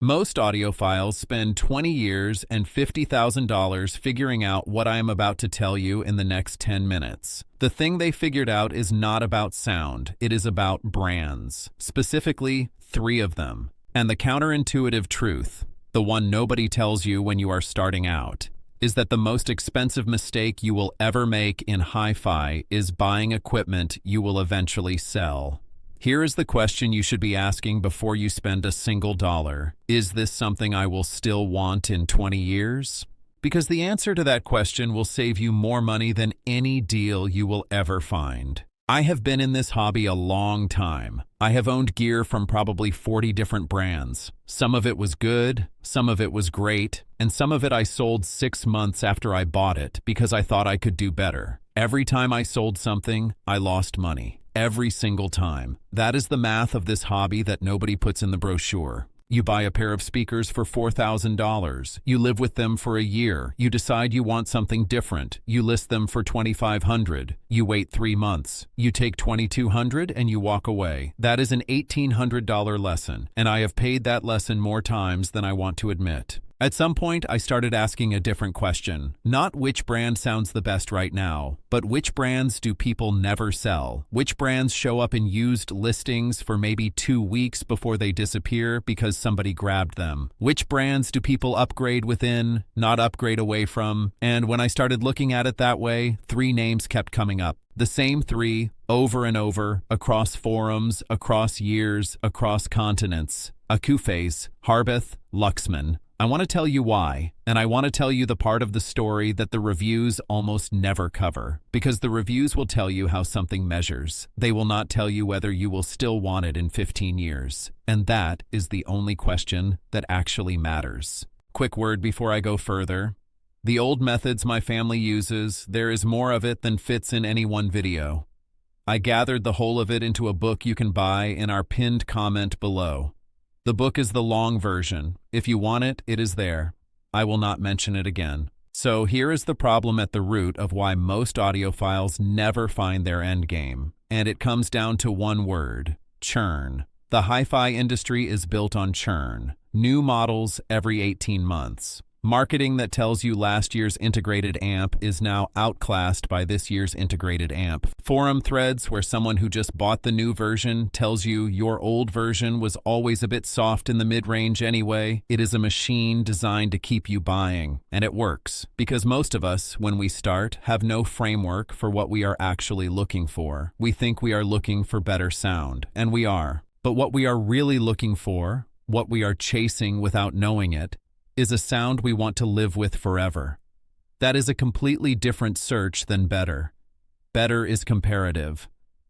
Most audiophiles spend 20 years and $50,000 figuring out what I am about to tell you in the next 10 minutes. The thing they figured out is not about sound, it is about brands. Specifically, 3 of them. And the counterintuitive truth, the one nobody tells you when you are starting out, is that the most expensive mistake you will ever make in hi-fi is buying equipment you will eventually sell. Here is the question you should be asking before you spend a single dollar. Is this something I will still want in 20 years? Because the answer to that question will save you more money than any deal you will ever find. I have been in this hobby a long time. I have owned gear from probably 40 different brands. Some of it was good, some of it was great, and some of it I sold 6 months after I bought it because I thought I could do better. Every time I sold something, I lost money. Every single time. That is the math of this hobby that nobody puts in the brochure. You buy a pair of speakers for $4,000. You live with them for a year. You decide you want something different. You list them for $2,500. You wait 3 months. You take $2,200 and you walk away. That is an $1,800 lesson, and I have paid that lesson more times than I want to admit. At some point, I started asking a different question. Not which brand sounds the best right now, but which brands do people never sell? Which brands show up in used listings for maybe 2 weeks before they disappear because somebody grabbed them? Which brands do people upgrade within, not upgrade away from? And when I started looking at it that way, 3 names kept coming up. The same 3, over and over, across forums, across years, across continents. Accuphase, Harbeth, Luxman. I want to tell you why, and I want to tell you the part of the story that the reviews almost never cover, because the reviews will tell you how something measures. They will not tell you whether you will still want it in 15 years. And that is the only question that actually matters. Quick word before I go further. The old methods my family uses, there is more of it than fits in any one video. I gathered the whole of it into a book you can buy in our pinned comment below. The book is the long version. If you want it, it is there. I will not mention it again. So here is the problem at the root of why most audiophiles never find their endgame. And it comes down to one word: churn. The hi-fi industry is built on churn. New models every 18 months. Marketing that tells you last year's integrated amp is now outclassed by this year's integrated amp. Forum threads where someone who just bought the new version tells you your old version was always a bit soft in the mid-range anyway. It is a machine designed to keep you buying. And it works, because most of us, when we start, have no framework for what we are actually looking for. We think we are looking for better sound, and we are. But what we are really looking for, what we are chasing without knowing it, is a sound we want to live with forever. That is a completely different search than better. Better is comparative.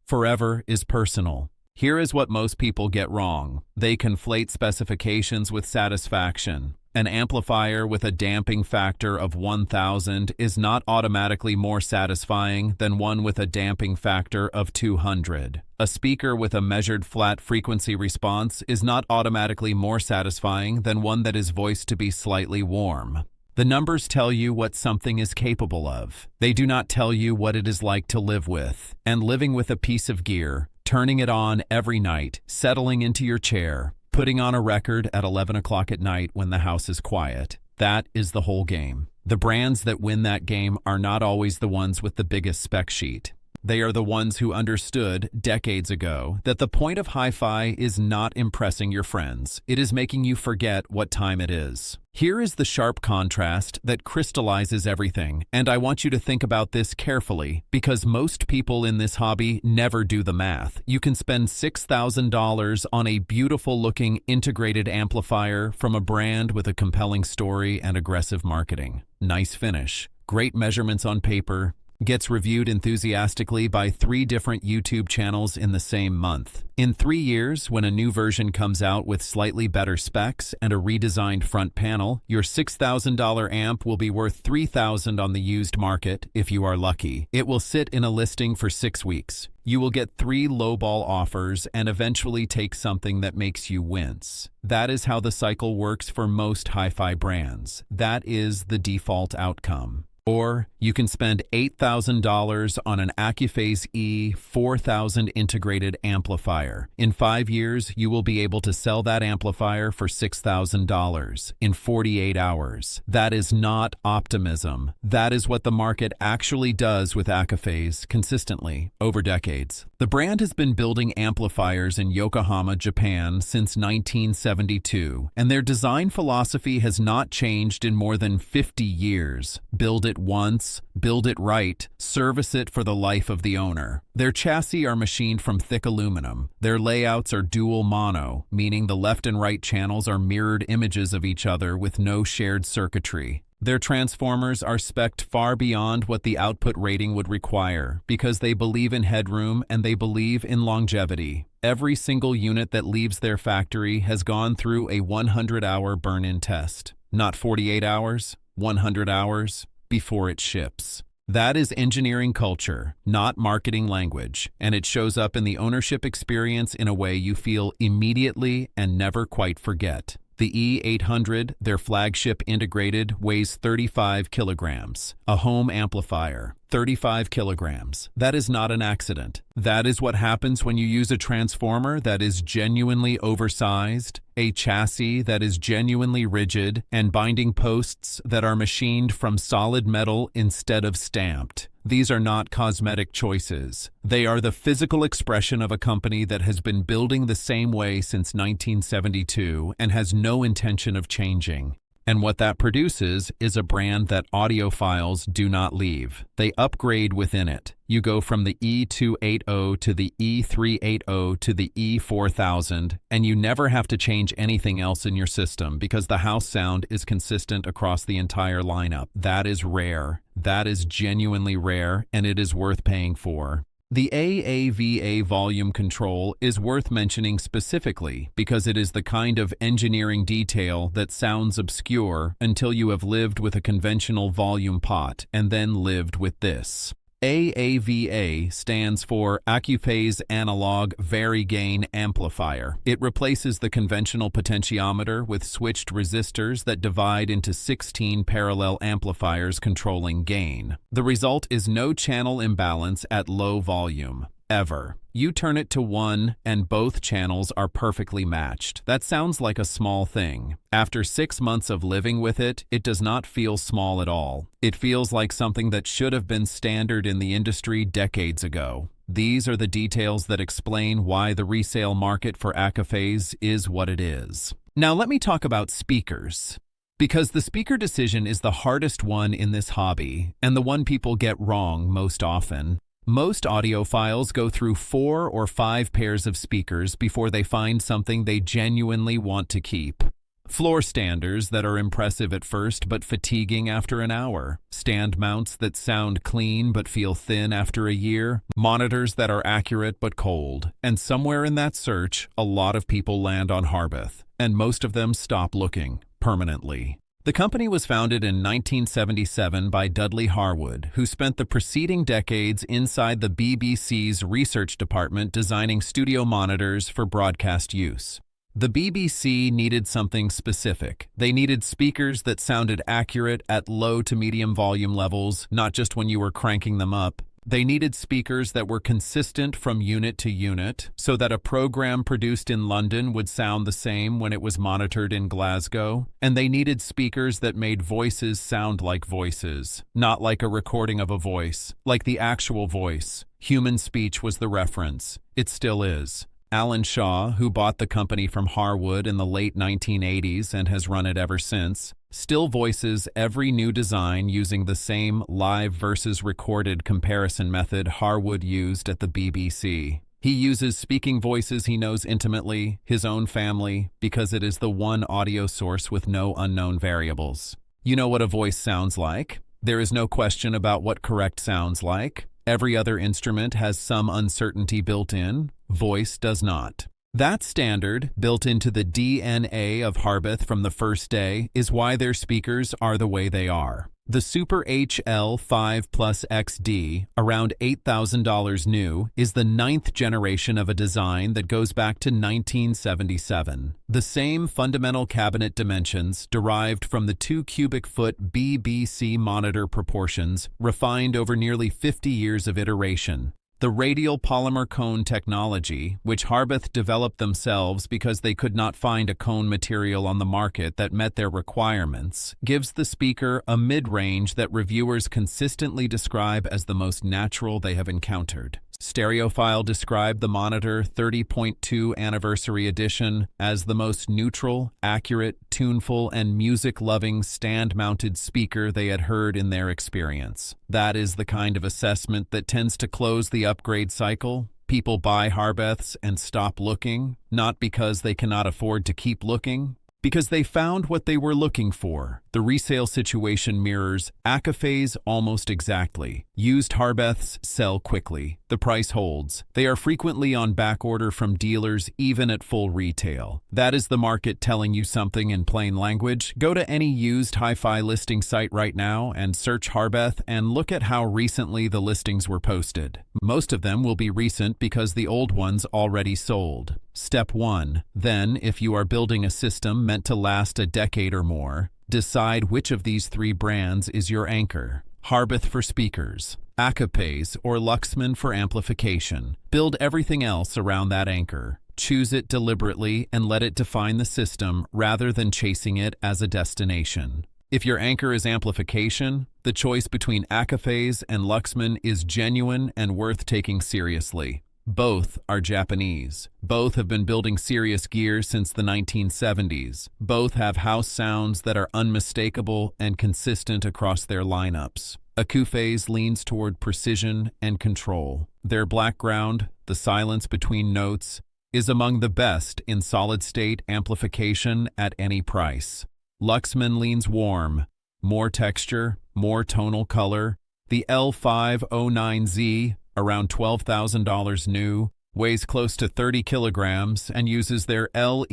Forever is personal. Here is what most people get wrong. They conflate specifications with satisfaction. An amplifier with a damping factor of 1,000 is not automatically more satisfying than one with a damping factor of 200. A speaker with a measured flat frequency response is not automatically more satisfying than one that is voiced to be slightly warm. The numbers tell you what something is capable of. They do not tell you what it is like to live with. And living with a piece of gear, turning it on every night, settling into your chair, putting on a record at 11 o'clock at night when the house is quiet. That is the whole game. The brands that win that game are not always the ones with the biggest spec sheet. They are the ones who understood decades ago that the point of hi-fi is not impressing your friends. It is making you forget what time it is. Here is the sharp contrast that crystallizes everything, and I want you to think about this carefully, because most people in this hobby never do the math. You can spend $6,000 on a beautiful-looking integrated amplifier from a brand with a compelling story and aggressive marketing. Nice finish, great measurements on paper, gets reviewed enthusiastically by 3 different YouTube channels in the same month. In 3 years, when a new version comes out with slightly better specs and a redesigned front panel, your $6,000 amp will be worth $3,000 on the used market if you are lucky. It will sit in a listing for 6 weeks. You will get 3 lowball offers and eventually take something that makes you wince. That is how the cycle works for most hi-fi brands. That is the default outcome. Or you can spend $8,000 on an Accuphase E4000 integrated amplifier. In 5 years, you will be able to sell that amplifier for $6,000 in 48 hours. That is not optimism. That is what the market actually does with Accuphase consistently over decades. The brand has been building amplifiers in Yokohama, Japan since 1972, and their design philosophy has not changed in more than 50 years. Build it once, build it right, service it for the life of the owner. Their chassis are machined from thick aluminum. Their layouts are dual mono, meaning the left and right channels are mirrored images of each other with no shared circuitry. Their transformers are spec'd far beyond what the output rating would require because they believe in headroom and they believe in longevity. Every single unit that leaves their factory has gone through a 100-hour burn-in test. Not 48 hours, 100 hours before it ships. That is engineering culture, not marketing language, and it shows up in the ownership experience in a way you feel immediately and never quite forget. The E800, their flagship integrated, weighs 35 kilograms. A home amplifier, 35 kilograms. That is not an accident. That is what happens when you use a transformer that is genuinely oversized, a chassis that is genuinely rigid, and binding posts that are machined from solid metal instead of stamped. These are not cosmetic choices. They are the physical expression of a company that has been building the same way since 1972 and has no intention of changing. And what that produces is a brand that audiophiles do not leave. They upgrade within it. You go from the E280 to the E380 to the E4000, and you never have to change anything else in your system because the house sound is consistent across the entire lineup. That is rare. That is genuinely rare, and it is worth paying for. The AAVA volume control is worth mentioning specifically because it is the kind of engineering detail that sounds obscure until you have lived with a conventional volume pot and then lived with this. AAVA stands for Accuphase Analog Vari-Gain Amplifier. It replaces the conventional potentiometer with switched resistors that divide into 16 parallel amplifiers controlling gain. The result is no channel imbalance at low volume, ever. You turn it to 1 and both channels are perfectly matched. That sounds like a small thing. After 6 months of living with it, it does not feel small at all. It feels like something that should have been standard in the industry decades ago. These are the details that explain why the resale market for Accuphase is what it is. Now let me talk about speakers. Because the speaker decision is the hardest one in this hobby, and the one people get wrong most often. Most audiophiles go through 4 or 5 pairs of speakers before they find something they genuinely want to keep. Floor standers that are impressive at first but fatiguing after an hour. Stand mounts that sound clean but feel thin after a year. Monitors that are accurate but cold. And somewhere in that search, a lot of people land on Harbeth, and most of them stop looking permanently. The company was founded in 1977 by Dudley Harwood, who spent the preceding decades inside the BBC's research department designing studio monitors for broadcast use. The BBC needed something specific. They needed speakers that sounded accurate at low to medium volume levels, not just when you were cranking them up. They needed speakers that were consistent from unit to unit, so that a program produced in London would sound the same when it was monitored in Glasgow. And they needed speakers that made voices sound like voices, not like a recording of a voice, like the actual voice. Human speech was the reference. It still is. Alan Shaw, who bought the company from Harwood in the late 1980s and has run it ever since, still voices every new design using the same live versus recorded comparison method Harwood used at the BBC. He uses speaking voices he knows intimately, his own family, because it is the one audio source with no unknown variables. You know what a voice sounds like. There is no question about what correct sounds like. Every other instrument has some uncertainty built in. Voice does not. That standard, built into the DNA of Harbeth from the first day, is why their speakers are the way they are. The Super HL5 Plus XD, around $8,000 new, is the 9th generation of a design that goes back to 1977. The same fundamental cabinet dimensions derived from the 2 cubic foot BBC monitor proportions refined over nearly 50 years of iteration. The radial polymer cone technology, which Harbeth developed themselves because they could not find a cone material on the market that met their requirements, gives the speaker a mid-range that reviewers consistently describe as the most natural they have encountered. Stereophile described the Monitor 30.2 Anniversary Edition as the most neutral, accurate, tuneful, and music-loving stand-mounted speaker they had heard in their experience. That is the kind of assessment that tends to close the upgrade cycle. People buy Harbeths and stop looking, not because they cannot afford to keep looking, because they found what they were looking for. The resale situation mirrors Accuphase almost exactly. Used Harbeths sell quickly. The price holds. They are frequently on back order from dealers even at full retail. That is the market telling you something in plain language. Go to any used hi-fi listing site right now and search Harbeth and look at how recently the listings were posted. Most of them will be recent because the old ones already sold. Step 1. Then, if you are building a system meant to last a decade or more, decide which of these 3 brands is your anchor. Harbeth for speakers, Accuphase or Luxman for amplification. Build everything else around that anchor. Choose it deliberately and let it define the system rather than chasing it as a destination. If your anchor is amplification, the choice between Accuphase and Luxman is genuine and worth taking seriously. Both are Japanese. Both have been building serious gear since the 1970s. Both have house sounds that are unmistakable and consistent across their lineups. Accuphase leans toward precision and control. Their background, the silence between notes, is among the best in solid-state amplification at any price. Luxman leans warm, more texture, more tonal color. The L509Z, around $12,000 new, weighs close to 30 kilograms and uses their LECUA-EX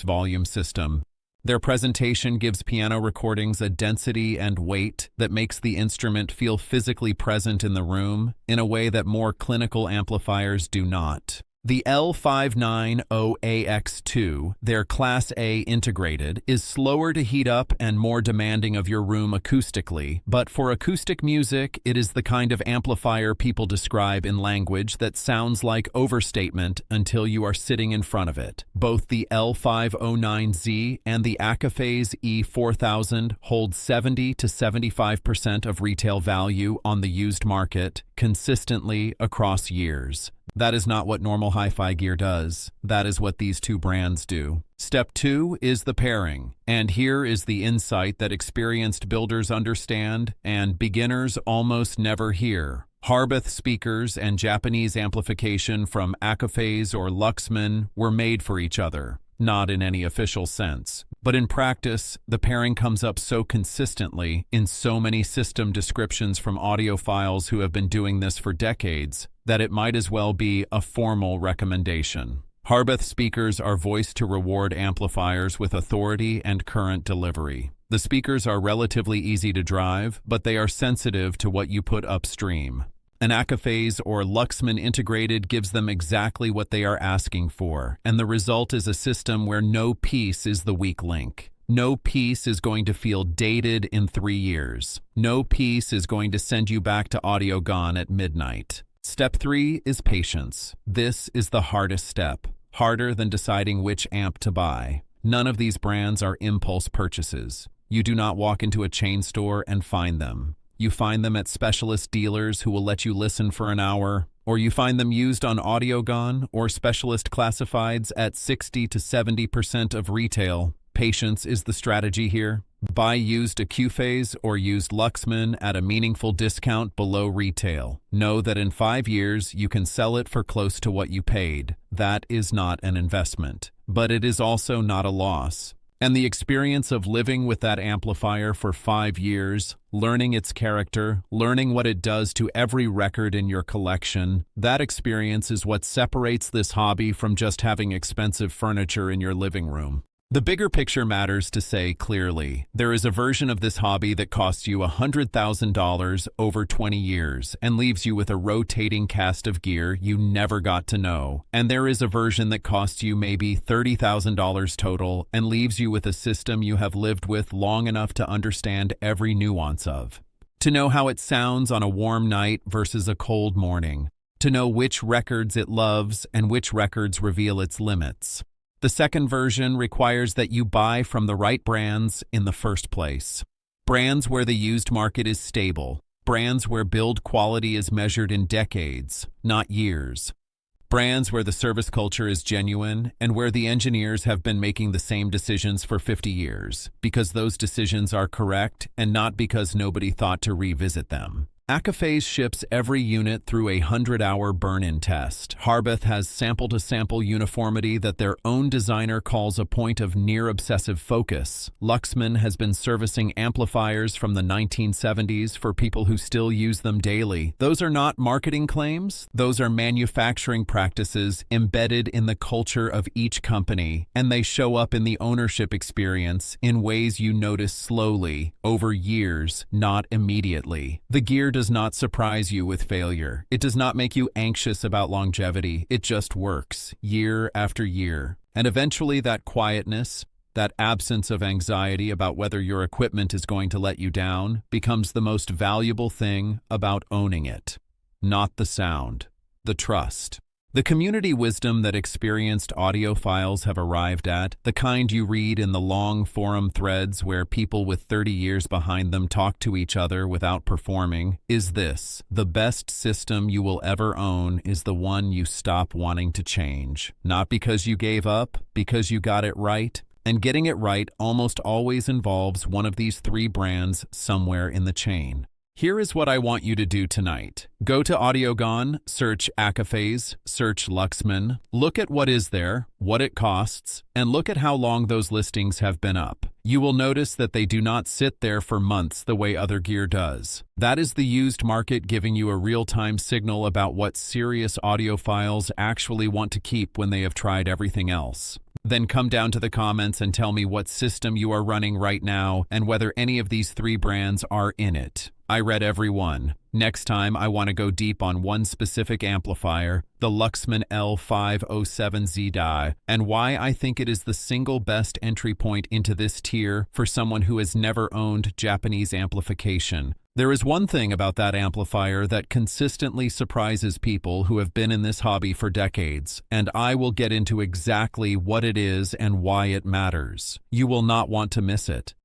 volume system. Their presentation gives piano recordings a density and weight that makes the instrument feel physically present in the room in a way that more clinical amplifiers do not. The L590AX2, their Class A integrated, is slower to heat up and more demanding of your room acoustically, but for acoustic music, it is the kind of amplifier people describe in language that sounds like overstatement until you are sitting in front of it. Both the L509Z and the Accuphase E4000 hold 70 to 75% of retail value on the used market consistently across years. That is not what normal hi-fi gear does. That is what these 2 brands do. Step 2 is the pairing, and here is the insight that experienced builders understand and beginners almost never hear. Harbeth speakers and Japanese amplification from Accuphase or Luxman were made for each other. Not in any official sense, but in practice, the pairing comes up so consistently in so many system descriptions from audiophiles who have been doing this for decades that it might as well be a formal recommendation. Harbeth speakers are voiced to reward amplifiers with authority and current delivery. The speakers are relatively easy to drive, but they are sensitive to what you put upstream. An Accuphase or Luxman integrated gives them exactly what they are asking for, and the result is a system where no piece is the weak link. No piece is going to feel dated in 3 years. No piece is going to send you back to Audio Gone at midnight. Step 3 is patience. This is the hardest step, harder than deciding which amp to buy. None of these brands are impulse purchases. You do not walk into a chain store and find them. You find them at specialist dealers who will let you listen for an hour, or you find them used on Audio Gone or specialist classifieds at 60 to 70% of retail. Patience is the strategy here. Buy used Accuphase or used Luxman at a meaningful discount below retail. Know that in 5 years you can sell it for close to what you paid. That is not an investment, but it is also not a loss. And the experience of living with that amplifier for 5 years, learning its character, learning what it does to every record in your collection, that experience is what separates this hobby from just having expensive furniture in your living room. The bigger picture matters to say clearly. There is a version of this hobby that costs you $100,000 over 20 years and leaves you with a rotating cast of gear you never got to know. And there is a version that costs you maybe $30,000 total and leaves you with a system you have lived with long enough to understand every nuance of. To know how it sounds on a warm night versus a cold morning. To know which records it loves and which records reveal its limits. The second version requires that you buy from the right brands in the first place. Brands where the used market is stable. Brands where build quality is measured in decades, not years. Brands where the service culture is genuine and where the engineers have been making the same decisions for 50 years, because those decisions are correct and not because nobody thought to revisit them. Accuphase ships every unit through a 100-hour burn-in test. Harbeth has sample-to-sample uniformity that their own designer calls a point of near-obsessive focus. Luxman has been servicing amplifiers from the 1970s for people who still use them daily. Those are not marketing claims. Those are manufacturing practices embedded in the culture of each company, and they show up in the ownership experience in ways you notice slowly, over years, not immediately. The gear does not surprise you with failure. It does not make you anxious about longevity. It just works, year after year. And eventually that quietness, that absence of anxiety about whether your equipment is going to let you down, becomes the most valuable thing about owning it. Not the sound, the trust. The community wisdom that experienced audiophiles have arrived at, the kind you read in the long forum threads where people with 30 years behind them talk to each other without performing, is this: the best system you will ever own is the one you stop wanting to change. Not because you gave up, because you got it right. And getting it right almost always involves one of these three brands somewhere in the chain. Here is what I want you to do tonight. Go to Audiogon, search Accuphase, search Luxman, look at what is there, what it costs, and look at how long those listings have been up. You will notice that they do not sit there for months the way other gear does. That is the used market giving you a real-time signal about what serious audiophiles actually want to keep when they have tried everything else. Then come down to the comments and tell me what system you are running right now and whether any of these three brands are in it. I read every one. Next time, I want to go deep on one specific amplifier, the Luxman L507Z, and why I think it is the single best entry point into this tier for someone who has never owned Japanese amplification. There is one thing about that amplifier that consistently surprises people who have been in this hobby for decades, and I will get into exactly what it is and why it matters. You will not want to miss it.